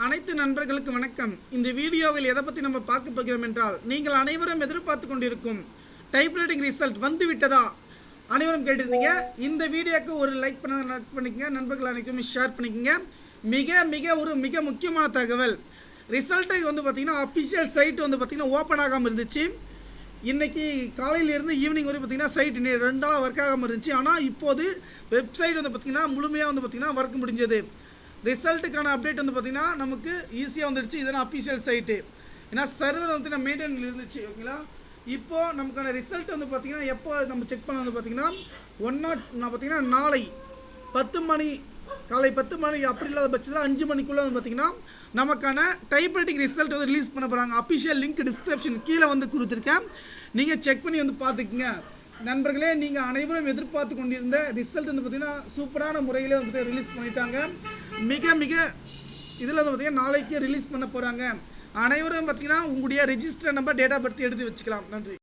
அனைத்து நண்பர்களுக்கு வணக்கம். இந்த வீடியோவில் எதை பற்றி நம்ம பார்க்க போகிறோம் என்றால், நீங்கள் அனைவரும் எதிர்பார்த்து கொண்டிருக்கும் டைப்ரைட்டிங் ரிசல்ட் வந்து விட்டதா அனைவரும் கேட்டிருந்தீங்க. இந்த வீடியோக்கு ஒரு லைக் பண்ணிக்கங்க, நண்பர்கள் அனைவரும் ஷேர் பண்ணிக்கங்க. மிக முக்கியமான தகவல், ரிசல்ட்டை வந்து பார்த்தீங்கன்னா அஃபிஷியல் சைட் வந்து பார்த்தீங்கன்னா ஓப்பன் ஆகாமல் இருந்துச்சு. இன்றைக்கி காலையிலேருந்து ஈவினிங் வரை பார்த்தீங்கன்னா சைட் 2 நாளாக ஒர்க் ஆகாமல் இருந்துச்சு. ஆனால் இப்போது வெப்சைட் வந்து பார்த்திங்கன்னா முழுமையாக வந்து பார்த்திங்கன்னா ஒர்க் முடிஞ்சது. ரிசல்ட்டுக்கான அப்டேட் வந்து பார்த்திங்கன்னா நமக்கு ஈஸியாக வந்துடுச்சு. இதெல்லாம் அஃபிஷியல் சைட்டு, ஏன்னா சர்வர் வந்து மெயின்டைனில் இருந்துச்சு. ஓகேங்களா, இப்போது நமக்கான ரிசல்ட் வந்து பார்த்திங்கன்னா எப்போ நம்ம செக் பண்ண வந்து பார்த்திங்கன்னா நான் பார்த்திங்கன்னா நாளை 10 மணி காலை 10 மணி அப்படி இல்லாத பட்சத்தில் 5 மணிக்குள்ளே வந்து பார்த்திங்கன்னா நமக்கான டைப்ரைட்டிங் ரிசல்ட் வந்து ரிலீஸ் பண்ண போகிறாங்க. அஃபிஷியல் லிங்க் டிஸ்கிரிப்ஷன் கீழே வந்து கொடுத்துருக்கேன், நீங்கள் செக் பண்ணி வந்து பார்த்துக்குங்க. நண்பர்களே, நீங்கள் அனைவரும் எதிர்பார்த்து கொண்டிருந்த ரிசல்ட் வந்து பார்த்திங்கன்னா சூப்பரான முறையில் வந்துட்டு ரிலீஸ் பண்ணிட்டாங்க. மிக இதில் வந்து பார்த்திங்கன்னா நாளைக்கே ரிலீஸ் பண்ண போகிறாங்க. அனைவரும் பார்த்திங்கன்னா உங்களுடைய register number, date of birth எடுத்து வச்சுக்கலாம். நன்றி.